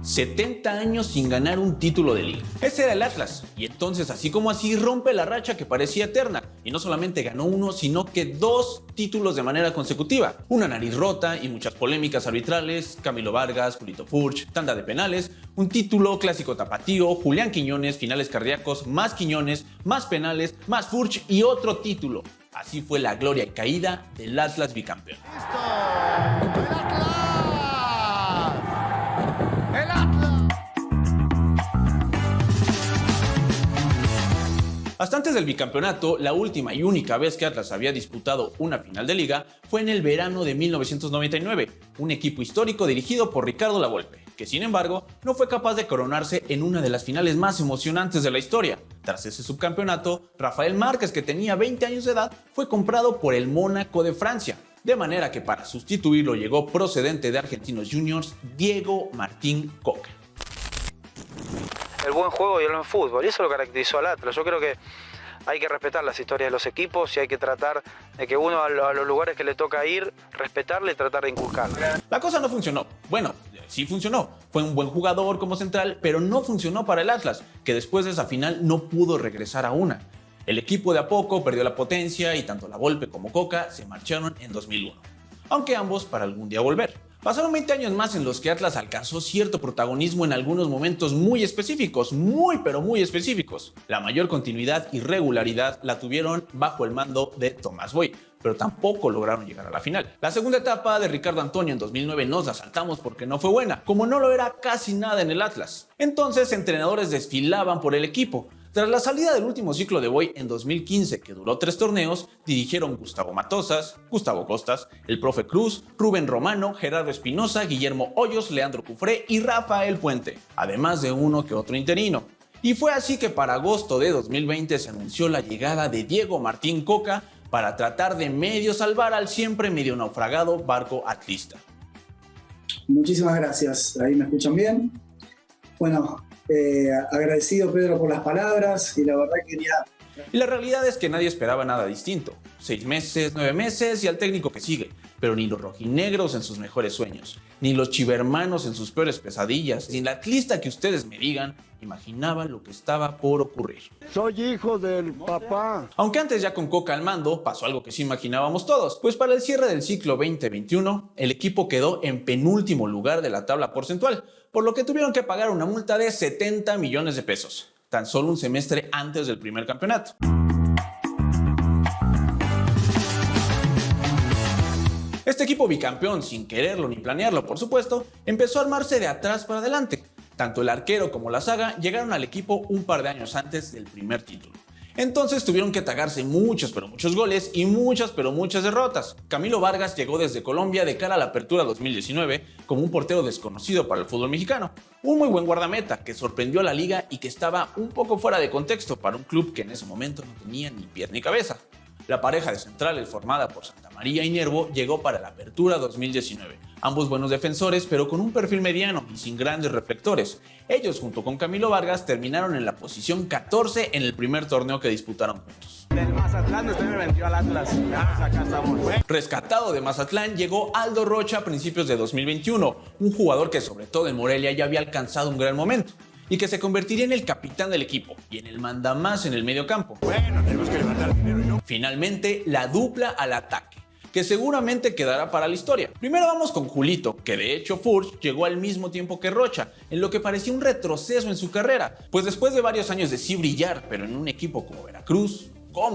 70 años sin ganar un título de liga. Ese era el Atlas, y entonces así como así rompe la racha que parecía eterna, y no solamente ganó uno, sino que 2 títulos de manera consecutiva. Una nariz rota y muchas polémicas arbitrales, Camilo Vargas, Julito Furch, tanda de penales, un título clásico tapatío, Julián Quiñones, finales cardíacos, más Quiñones, más penales, más Furch y otro título. Así fue la gloria y caída del Atlas bicampeón. Hasta antes del bicampeonato, la última y única vez que Atlas había disputado una final de liga fue en el verano de 1999, un equipo histórico dirigido por Ricardo Lavolpe, que sin embargo no fue capaz de coronarse en una de las finales más emocionantes de la historia. Tras ese subcampeonato, Rafael Márquez, que tenía 20 años de edad, fue comprado por el Mónaco de Francia, de manera que para sustituirlo llegó procedente de Argentinos Juniors Diego Martín Coca. El buen juego y el buen fútbol, y eso lo caracterizó al Atlas. Yo creo que hay que respetar las historias de los equipos y hay que tratar de que uno a los lugares que le toca ir, respetarle y tratar de inculcarle. La cosa no funcionó. Bueno, sí funcionó. Fue un buen jugador como central, pero no funcionó para el Atlas, que después de esa final no pudo regresar a una. El equipo de a poco perdió la potencia y tanto Lavolpe como Coca se marcharon en 2001, aunque ambos para algún día volver. Pasaron 20 años más en los que Atlas alcanzó cierto protagonismo en algunos momentos muy específicos, pero muy específicos. La mayor continuidad y regularidad la tuvieron bajo el mando de Tomás Boy, pero tampoco lograron llegar a la final. La segunda etapa de Ricardo Antonio en 2009 nos la saltamos porque no fue buena, como no lo era casi nada en el Atlas. Entonces entrenadores desfilaban por el equipo. Tras la salida del último ciclo de Boy en 2015, que duró 3 torneos, dirigieron Gustavo Matosas, Gustavo Costas, el Profe Cruz, Rubén Romano, Gerardo Espinosa, Guillermo Hoyos, Leandro Cufré y Rafael Puente, además de uno que otro interino. Y fue así que para agosto de 2020 se anunció la llegada de Diego Martín Coca para tratar de medio salvar al siempre medio naufragado barco atlista. Muchísimas gracias, ahí me escuchan bien. Bueno, agradecido Pedro por las palabras y la verdad quería... Y la realidad es que nadie esperaba nada distinto. 6 meses, 9 meses y al técnico que sigue. Pero ni los rojinegros en sus mejores sueños, ni los chivermanos en sus peores pesadillas, ni la atlista que ustedes me digan, imaginaban lo que estaba por ocurrir. Soy hijo del papá. Aunque antes ya con Coca al mando pasó algo que sí imaginábamos todos, pues para el cierre del ciclo 2021, el equipo quedó en penúltimo lugar de la tabla porcentual, por lo que tuvieron que pagar una multa de 70 millones de pesos, tan solo un semestre antes del primer campeonato. Este equipo bicampeón, sin quererlo ni planearlo por supuesto, empezó a armarse de atrás para adelante. Tanto el arquero como la saga llegaron al equipo un par de años antes del primer título. Entonces tuvieron que tragarse muchos goles y muchas derrotas. Camilo Vargas llegó desde Colombia de cara a la apertura 2019 como un portero desconocido para el fútbol mexicano. Un muy buen guardameta que sorprendió a la liga y que estaba un poco fuera de contexto para un club que en ese momento no tenía ni pie ni cabeza. La pareja de centrales formada por Santa María y Nervo llegó para la apertura 2019. Ambos buenos defensores, pero con un perfil mediano y sin grandes reflectores. Ellos, junto con Camilo Vargas, terminaron en la posición 14 en el primer torneo que disputaron juntos. Del Mazatlán usted me vendió al Atlas. Acá estamos. Rescatado de Mazatlán llegó Aldo Rocha a principios de 2021, un jugador que sobre todo en Morelia ya había alcanzado un gran momento y que se convertiría en el capitán del equipo y en el mandamás en el medio campo. Bueno, tenemos que levantar dinero, ¿no? Finalmente, la dupla al ataque, que seguramente quedará para la historia. Primero vamos con Julito, que de hecho Furch llegó al mismo tiempo que Rocha, en lo que parecía un retroceso en su carrera, pues después de varios años de sí brillar, pero en un equipo como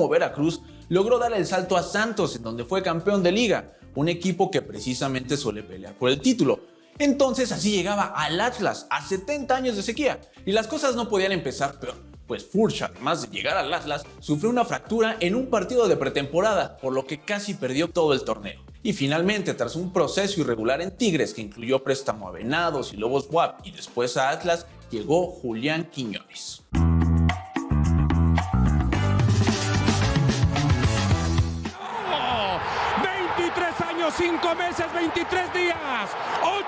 Veracruz, logró dar el salto a Santos, en donde fue campeón de liga, un equipo que precisamente suele pelear por el título. Entonces así llegaba al Atlas a 70 años de sequía, y las cosas no podían empezar peor, pues Furch, además de llegar al Atlas, sufrió una fractura en un partido de pretemporada, por lo que casi perdió todo el torneo. Y finalmente, tras un proceso irregular en Tigres que incluyó préstamo a Venados y Lobos WAP y después a Atlas, llegó Julián Quiñones. 5 meses, 23 días,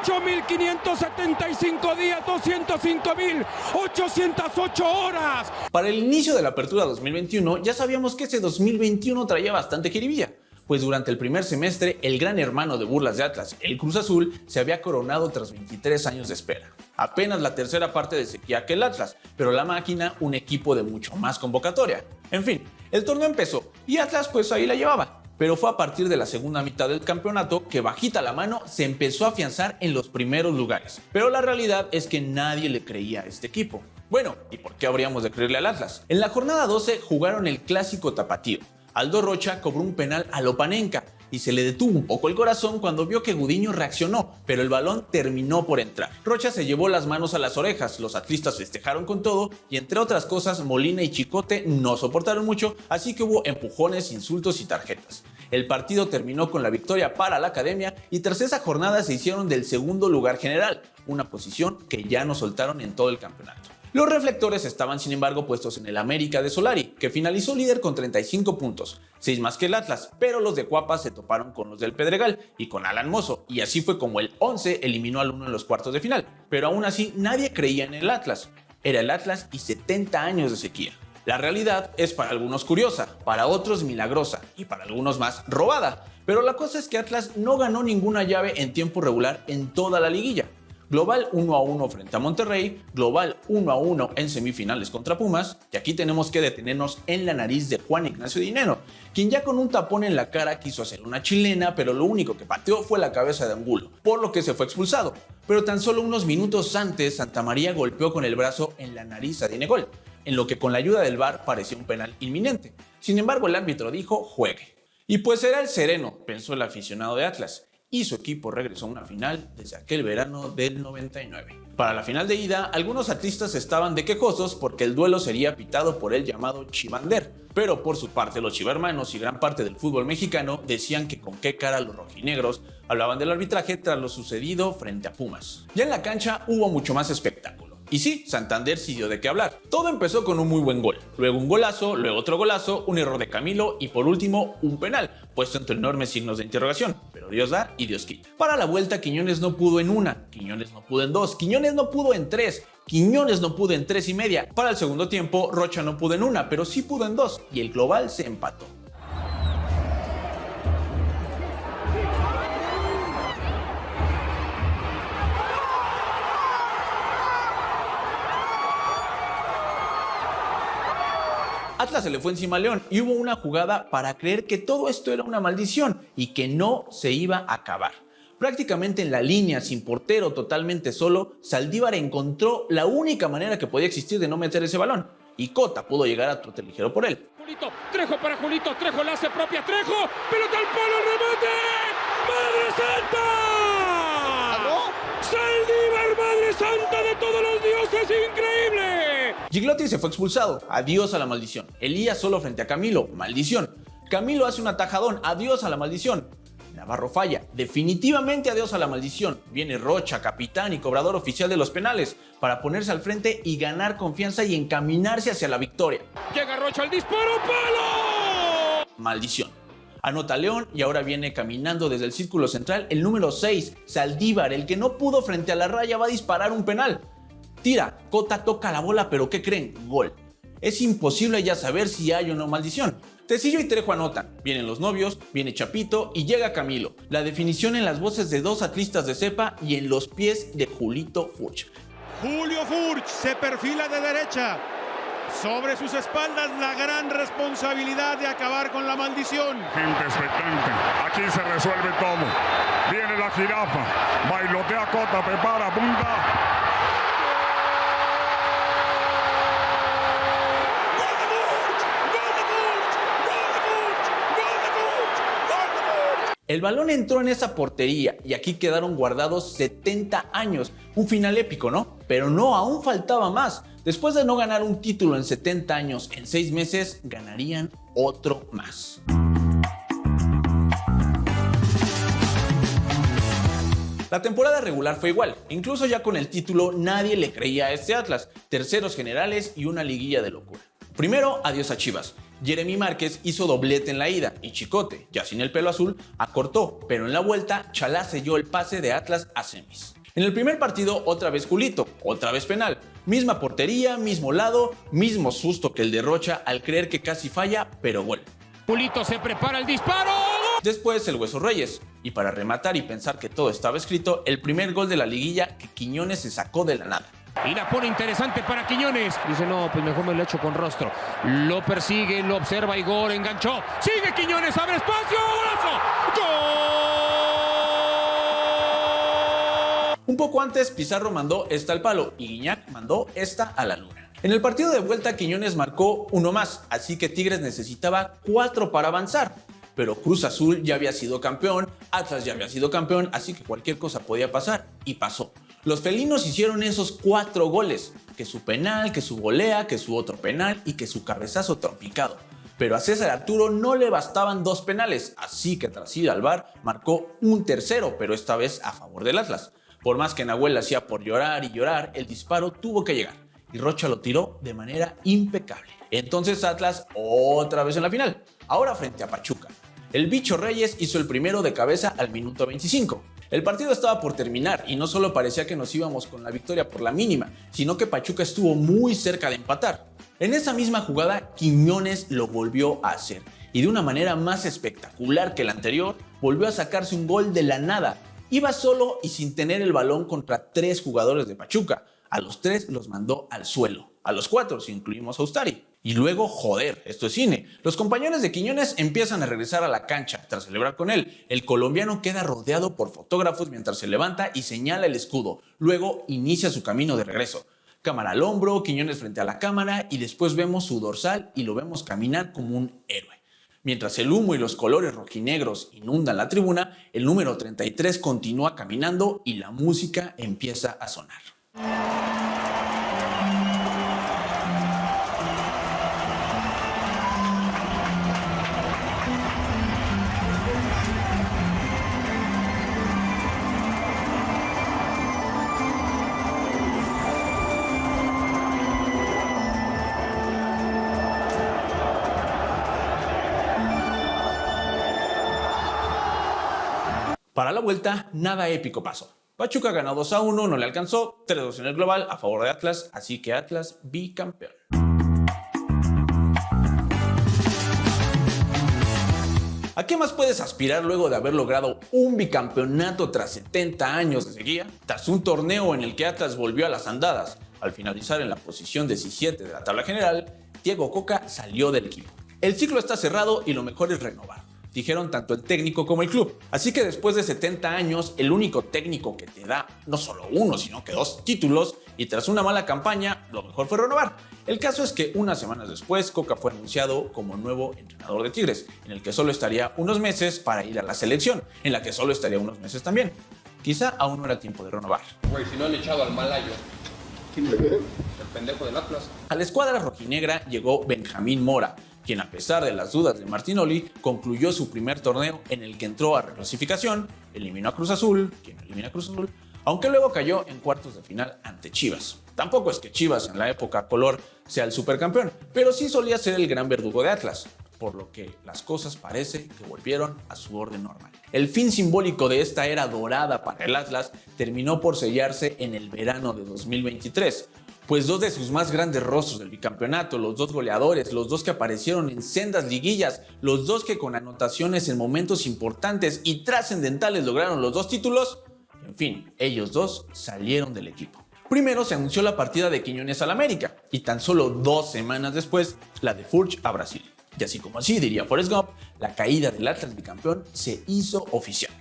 8.575 días, 205.808 horas. Para el inicio de la apertura 2021 ya sabíamos que ese 2021 traía bastante jiribilla, pues durante el primer semestre el gran hermano de burlas de Atlas, el Cruz Azul, se había coronado tras 23 años de espera. Apenas la tercera parte de sequía que el Atlas, pero la máquina un equipo de mucho más convocatoria. En fin, el torneo empezó y Atlas pues ahí la llevaba. Pero fue a partir de la segunda mitad del campeonato que bajita la mano se empezó a afianzar en los primeros lugares. Pero la realidad es que nadie le creía a este equipo. Bueno, ¿y por qué habríamos de creerle al Atlas? En la jornada 12 jugaron el clásico tapatío. Aldo Rocha cobró un penal a Lopanenka y se le detuvo un poco el corazón cuando vio que Gudiño reaccionó, pero el balón terminó por entrar. Rocha se llevó las manos a las orejas, los atlistas festejaron con todo y entre otras cosas Molina y Chicote no soportaron mucho, así que hubo empujones, insultos y tarjetas. El partido terminó con la victoria para la Academia y tras esa jornada se hicieron del segundo lugar general, una posición que ya no soltaron en todo el campeonato. Los reflectores estaban sin embargo puestos en el América de Solari, que finalizó líder con 35 puntos, 6 más que el Atlas, pero los de Cuapa se toparon con los del Pedregal y con Alan Mozo, y así fue como el 11 eliminó al 1 en los cuartos de final, pero aún así nadie creía en el Atlas. Era el Atlas y 70 años de sequía. La realidad es para algunos curiosa, para otros milagrosa y para algunos más robada, pero la cosa es que Atlas no ganó ninguna llave en tiempo regular en toda la liguilla. Global 1-1 frente a Monterrey, global 1-1 en semifinales contra Pumas, y aquí tenemos que detenernos en la nariz de Juan Ignacio Dineno, quien ya con un tapón en la cara quiso hacer una chilena, pero lo único que pateó fue la cabeza de Angulo, por lo que se fue expulsado. Pero tan solo unos minutos antes, Santa María golpeó con el brazo en la nariz a Dinegol, en lo que con la ayuda del VAR parecía un penal inminente. Sin embargo, el árbitro dijo juegue. Y pues era el sereno, pensó el aficionado de Atlas, y su equipo regresó a una final desde aquel verano del 99. Para la final de ida, algunos atlistas estaban de quejosos porque el duelo sería pitado por el llamado Chivander, pero por su parte los chivermanos y gran parte del fútbol mexicano decían que con qué cara los rojinegros hablaban del arbitraje tras lo sucedido frente a Pumas. Ya en la cancha hubo mucho más espectáculo. Y sí, Santander sí dio de qué hablar. Todo empezó con un muy buen gol, luego un golazo, luego otro golazo, un error de Camilo y por último un penal, puesto entre enormes signos de interrogación. Pero Dios da y Dios quita. Para la vuelta Quiñones no pudo en una, Quiñones no pudo en dos, Quiñones no pudo en tres, Quiñones no pudo en 3.5. Para el segundo tiempo Rocha no pudo en una, pero sí pudo en dos y el global se empató. Atlas se le fue encima a León y hubo una jugada para creer que todo esto era una maldición y que no se iba a acabar. Prácticamente en la línea, sin portero, totalmente solo, Saldívar encontró la única manera que podía existir de no meter ese balón y Cota pudo llegar a trote ligero por él. Julito, Trejo para Julito, Trejo la hace propia, Trejo, pelota al palo, remate, ¡Madre Santa! ¡Saldívar, Madre Santa de todos los dioses, increíble! Gigliotti se fue expulsado, adiós a la maldición. Elías solo frente a Camilo, maldición. Camilo hace un atajadón, adiós a la maldición. Navarro falla, definitivamente adiós a la maldición. Viene Rocha, capitán y cobrador oficial de los penales, para ponerse al frente y ganar confianza y encaminarse hacia la victoria. Llega Rocha al disparo, ¡palo! Maldición. Anota León y ahora viene caminando desde el círculo central el número 6, Saldívar, el que no pudo frente a la raya, va a disparar un penal. Tira, Cota toca la bola, pero ¿qué creen? Gol. Es imposible ya saber si hay o no maldición. Tecillo y Trejo anotan, vienen los novios, viene Chapito y llega Camilo. La definición en las voces de dos atlistas de cepa y en los pies de Julito Furch. Julio Furch se perfila de derecha. Sobre sus espaldas la gran responsabilidad de acabar con la maldición. Gente expectante, aquí se resuelve todo. Viene la jirafa, bailotea Cota, prepara, punta. El balón entró en esa portería y aquí quedaron guardados 70 años. Un final épico, ¿no? Pero no, aún faltaba más. Después de no ganar un título en 70 años, en 6 meses ganarían otro más. La temporada regular fue igual, incluso ya con el título nadie le creía a este Atlas, terceros generales y una liguilla de locura. Primero, adiós a Chivas. Jeremy Márquez hizo doblete en la ida y Chicote, ya sin el pelo azul, acortó, pero en la vuelta Chalá selló el pase de Atlas a semis. En el primer partido otra vez Julito, otra vez penal, misma portería, mismo lado, mismo susto que el de Rocha al creer que casi falla, pero gol. Julito se prepara el disparo. Después el Hueso Reyes. Y para rematar y pensar que todo estaba escrito, el primer gol de la liguilla que Quiñones se sacó de la nada. Y la pone interesante para Quiñones. Dice, no, pues mejor me lo echo con rostro. Lo persigue, lo observa y gol, enganchó. Sigue Quiñones, abre espacio. ¡Golazo! ¡Gol! Un poco antes, Pizarro mandó esta al palo y Guiñac mandó esta a la luna. En el partido de vuelta, Quiñones marcó uno más, así que Tigres necesitaba 4 para avanzar. Pero Cruz Azul ya había sido campeón, Atlas ya había sido campeón, así que cualquier cosa podía pasar, y pasó. Los felinos hicieron esos 4 goles, que su penal, que su volea, que su otro penal y que su cabezazo trompicado. Pero a César Arturo no le bastaban 2 penales, así que tras ir al VAR marcó un tercero, pero esta vez a favor del Atlas. Por más que Nahuel hacía por llorar y llorar, el disparo tuvo que llegar, y Rocha lo tiró de manera impecable. Entonces Atlas otra vez en la final, ahora frente a Pachuca. El Bicho Reyes hizo el primero de cabeza al minuto 25. El partido estaba por terminar y no solo parecía que nos íbamos con la victoria por la mínima, sino que Pachuca estuvo muy cerca de empatar. En esa misma jugada, Quiñones lo volvió a hacer y de una manera más espectacular que la anterior, volvió a sacarse un gol de la nada. Iba solo y sin tener el balón contra 3 jugadores de Pachuca. A los 3 los mandó al suelo. A los 4 si incluimos a Ustari. Y luego, joder, esto es cine. Los compañeros de Quiñones empiezan a regresar a la cancha tras celebrar con él. El colombiano queda rodeado por fotógrafos mientras se levanta y señala el escudo. Luego inicia su camino de regreso. Cámara al hombro, Quiñones frente a la cámara y después vemos su dorsal y lo vemos caminar como un héroe. Mientras el humo y los colores rojinegros inundan la tribuna, el número 33 continúa caminando y la música empieza a sonar. Para la vuelta, nada épico pasó. Pachuca ganó 2-1, no le alcanzó, 3-2 en el global a favor de Atlas, así que Atlas bicampeón. ¿A qué más puedes aspirar luego de haber logrado un bicampeonato tras 70 años de sequía? Tras un torneo en el que Atlas volvió a las andadas, al finalizar en la posición 17 de la tabla general, Diego Coca salió del equipo. El ciclo está cerrado y lo mejor es renovar, dijeron tanto el técnico como el club. Así que después de 70 años, el único técnico que te da no solo uno, sino que 2 títulos, y tras una mala campaña, lo mejor fue renovar. El caso es que unas semanas después, Coca fue anunciado como nuevo entrenador de Tigres, en el que solo estaría unos meses para ir a la selección, en la que solo estaría unos meses también. Quizá aún no era tiempo de renovar. Güey, si no han echado al Malayo. ¿Quién es el pendejo del Atlas? A la escuadra rojinegra llegó Benjamín Mora, quien a pesar de las dudas de Martinoli, concluyó su primer torneo en el que entró a reclasificación, eliminó a Cruz Azul, quien elimina a Cruz Azul, aunque luego cayó en cuartos de final ante Chivas. Tampoco es que Chivas en la época color sea el supercampeón, pero sí solía ser el gran verdugo de Atlas, por lo que las cosas parece que volvieron a su orden normal. El fin simbólico de esta era dorada para el Atlas terminó por sellarse en el verano de 2023, pues 2 de sus más grandes rostros del bicampeonato, los 2 goleadores, los 2 que aparecieron en sendas liguillas, los 2 que con anotaciones en momentos importantes y trascendentales lograron los 2 títulos, en fin, ellos 2 salieron del equipo. Primero se anunció la partida de Quiñones al América y tan solo 2 semanas después la de Furch a Brasil. Y así como así, diría Forrest Gump, la caída del Atlas bicampeón se hizo oficial.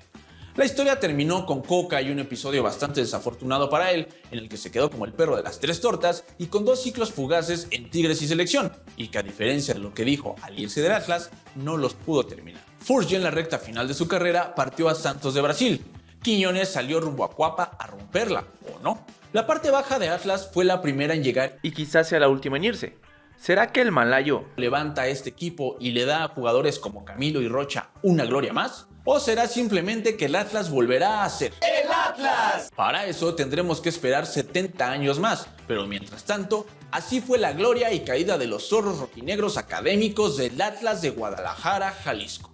La historia terminó con Coca y un episodio bastante desafortunado para él, en el que se quedó como el perro de las 3 tortas y con 2 ciclos fugaces en Tigres y selección, y que a diferencia de lo que dijo al irse del Atlas, no los pudo terminar. Furch ya en la recta final de su carrera partió a Santos de Brasil. Quiñones salió rumbo a Cuapa a romperla, ¿o no? La parte baja de Atlas fue la primera en llegar y quizás sea la última en irse. ¿Será que el Malayo levanta a este equipo y le da a jugadores como Camilo y Rocha una gloria más? ¿O será simplemente que el Atlas volverá a ser ¡el Atlas! Para eso tendremos que esperar 70 años más, pero mientras tanto, así fue la gloria y caída de los zorros rojinegros académicos del Atlas de Guadalajara, Jalisco.